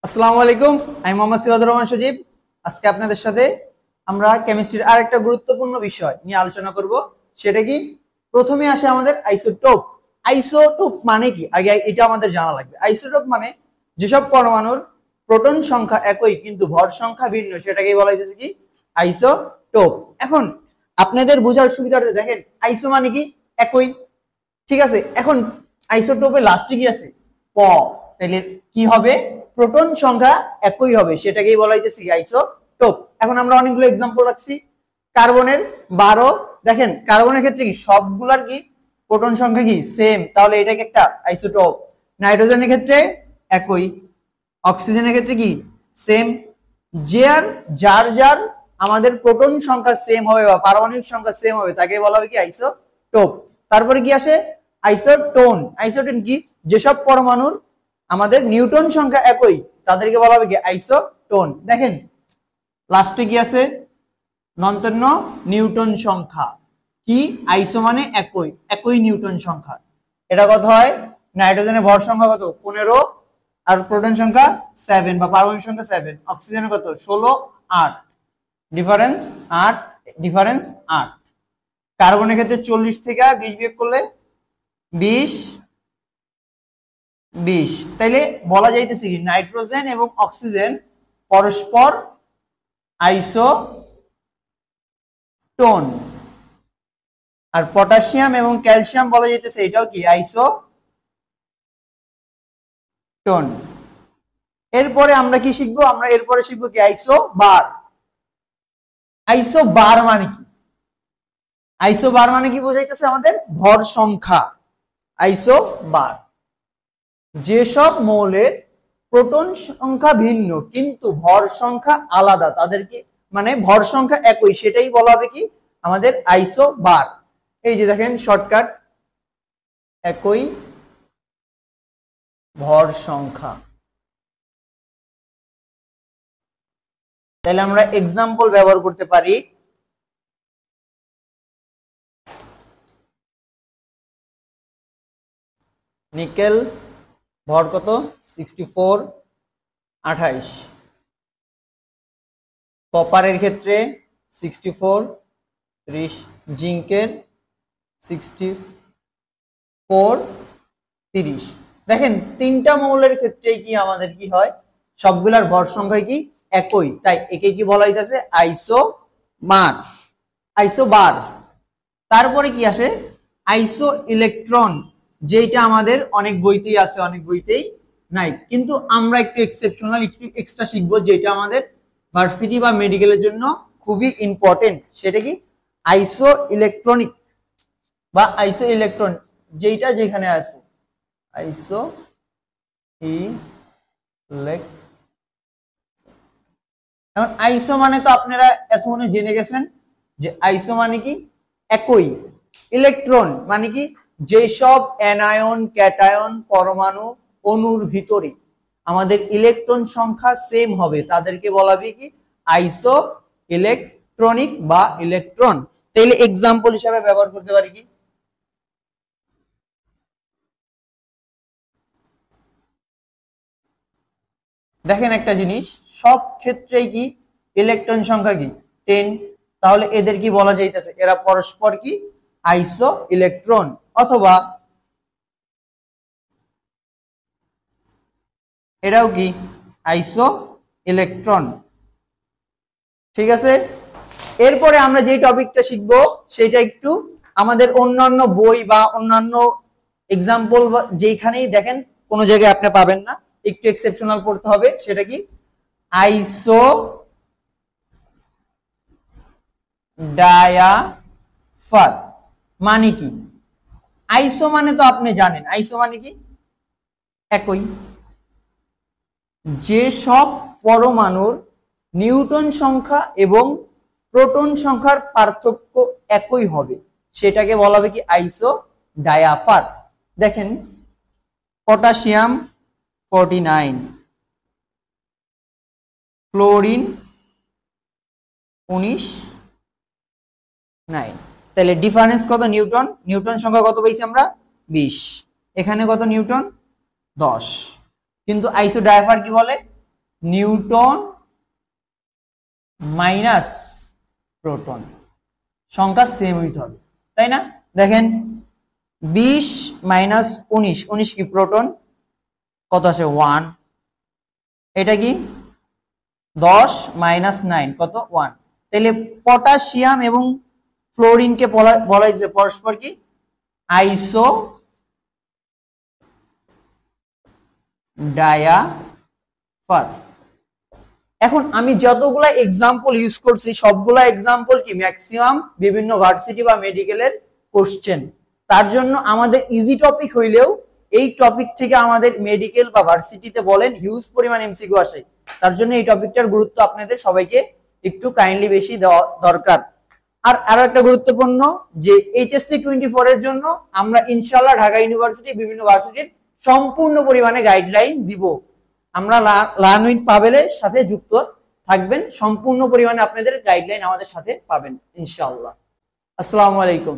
আসসালামু আলাইকুম, আমি মোহাম্মদ সিরাজুর রহমান সজীব। আজকে আপনাদের সাথে আমরা কেমিস্ট্রির আরেকটা গুরুত্বপূর্ণ বিষয় নিয়ে আলোচনা করব। সেটা কি? প্রথমে আসে আমাদের আইসোটোপ। আইসোটোপ মানে কি আগে এটা আমাদের জানা লাগবে। আইসোটোপ মানে যেসব পরমাণুর প্রোটন সংখ্যা একই কিন্তু ভর সংখ্যা ভিন্ন, সেটাকেই বলা হইতেছে কি আইসোটোপ। এখন আপনাদের বোঝার সুবিধার্থে দেখেন, আইসো মানে কি একই, ঠিক আছে। এখন আইসোটোপে লাস্টে কি আছে? প। তাহলে কি হবে? প্রোটন সংখ্যা একই হবে, সেটাকেই বলা হইতেছে আইসোটোপ। এখন আমরা অনেকগুলো एग्जांपल রাখছি। কার্বনের 12, দেখেন কার্বনের ক্ষেত্রে কি সবগুলার কি প্রোটন সংখ্যা কি সেম, তাহলে এটাকে একটা আইসোটোপ। নাইট্রোজেনের ক্ষেত্রে একই, অক্সিজেনের ক্ষেত্রে কি সেম। যার যার যার আমাদের প্রোটন সংখ্যা সেম হবে বা পারমাণবিক সংখ্যা সেম হবে তাকে বলা হবে কি আইসোটোপ। তারপরে কি আসে? আইসোটোন। আইসোটোন কি? যেসব পরমাণুর আমাদের নিউটন সংখ্যা একই তাদেরকে বলা হবে কি আইসোটোন। দেখেন লাস্টে কি আছে? নন্তন্য নিউটন সংখ্যা। কি? আইসো মানে একই, একই নিউটন সংখ্যা। এটা কত হয়? নাইট্রোজেনের ভর সংখ্যা কত? 15 আর প্রোটন সংখ্যা 7 বা পারমাণবিক সংখ্যা 7। অক্সিজেনের কত? 16, 8। Difference 8, difference 8। কার্বনের ক্ষেত্রে 40 থেকে 20 বিয়োগ করলে 20, 20। তাইলে বলা যাইতেছে কি নাইট্রোজেন এবং অক্সিজেন পরস্পর আইসোটোন। আর পটাশিয়াম এবং ক্যালসিয়াম বলা যাইতেছে এটাও কি আইসোটোন। এরপরে আমরা কি শিখবো? আমরা এরপরে শিখবো কি আইসোবার। আইসোবার মানে কি? আইসোবার মানে কি বোঝাইতেছে? আমাদের ভর সংখ্যা। আইসোবার যেসব মৌলের প্রোটন সংখ্যা ভিন্ন কিন্তু ভর সংখ্যা আলাদা, তাদেরকে মানে ভর সংখ্যা একই, সেটাই বলা হবে কি আমাদের আইসোবার। এই যে দেখেন শর্টকাট, একই ভর সংখ্যা। তাহলে আমরা एग्जांपल ব্যবহার করতে পারি। নিকেল ভর কত? 64, 28। কপারের ক্ষেত্রে 64, 30। জিঙ্কের 64, 30। দেখেন তিনটা মৌলের ক্ষেত্রে কি আমাদের কি হয়? সবগুলার ভর সংখ্যা কি একই, তাই একে কি বলা হইতাছে আইসোমার, আইসোবার। তারপরে কি আসে? আইসো ইলেকট্রন, যেটা আমাদের অনেক বইতেই আছে, অনেক বইতেই নাই, কিন্তু আমরা একটু এক্সেপশনাল, একটু এক্সট্রা শিখবো, যেটা আমাদের ভার্সিটি বা মেডিকেলের জন্য খুবই ইম্পর্টেন্ট। সেটা কি? আইসো ইলেকট্রনিক বা আইসো ইলেকট্রন, যেটা যেখানে আছে আইসো ইলেকট্রন। এখন আইসো মানে তো আপনারা এতক্ষণে জেনে গেছেন যে আইসো মানে কি একই। ইলেকট্রন মানে কি? যেসব অ্যানায়ন ক্যাটায়ন পরমাণু অণুর ভিতরে আমাদের ইলেকট্রন সংখ্যা সেম হবে তাদেরকে বলা হবে কি আইসো ইলেকট্রনিক বা ইলেকট্রন। তাহলে एग्जांपल হিসেবে ব্যবহার করতে পারি কি? দেখেন একটা জিনিস, সব ক্ষেত্রেই কি ইলেকট্রন সংখ্যা কি 10, তাহলে এদের কি বলা যাইতেছে? এরা পরস্পর কি আইসো ইলেকট্রন, অথবা এরাও কি আইসো ইলেকট্রন। ঠিক আছে। এরপরে আমরা যে টপিকটা শিখবো সেটা একটু আমাদের অন্যান্য বই বা অন্যান্য एग्जांपल যেখানেই দেখেন কোন জায়গায় আপনি পাবেন না, একটু এক্সেপশনাল পড়তে হবে। সেটা কি? আইসো ডায়াফার মানে কি? আইসো মানে তো আপনি জানেন, আইসো মানে কি একই। যে সব পরমাণুর নিউটন সংখ্যা এবং প্রোটন সংখ্যার পার্থক্য একই হবে সেটাকে বলা হবে কি আইসো ডায়াফার। দেখেন পটাশিয়াম 49, ক্লোরিন 19, 9। তাহলে ডিফারেন্স কত? নিউটন। নিউটন সংখ্যা কত পাইছি আমরা? 20। এখানে কত নিউটন? 10। কিন্তু আইসো ডায়াফার কি বলে? নিউটন মাইনাস প্রোটন, সংখ্যা সেম হইতে হবে, তাই না? দেখেন 20 মাইনাস 19, 19 কি প্রোটন, কত আসে 1। এটা কি 10 মাইনাস 9 কত 1। তাহলে পটাশিয়াম এবং ফ্লোরিনকে বলা যায় পরস্পর কি আইসো ডায়াফার। এখন আমি যতগুলা এক্সাম্পল ইউজ করছি সবগুলা এক্সাম্পল কি ম্যাক্সিমাম বিভিন্ন ভার্সিটি বা মেডিকেলের কোশ্চেন। তার জন্য আমাদের ইজি টপিক হইলেও এই টপিক থেকে আমাদের মেডিকেল বা ভার্সিটিতে বলেন হিউজ পরিমাণ এমসিকিউ আসে। তার জন্য এই টপিকটার গুরুত্ব আপনাদের সবাইকে একটু কাইন্ডলি বেশি দেওয়া দরকার। আর আরো একটা গুরুত্বপূর্ণ যে এইচএসসি 24 এর জন্য আমরা ইনশাআল্লাহ ঢাকা ইউনিভার্সিটি বিভিন্ন ভার্সিটির সম্পূর্ণ পরিমাণে গাইডলাইন দিব। আমরা লার্ন উইথ পাবেলের সাথে যুক্ত থাকবেন, সম্পূর্ণ পরিমাণে আপনাদের গাইডলাইন আমাদের সাথে পাবেন ইনশাআল্লাহ। আসসালামু আলাইকুম।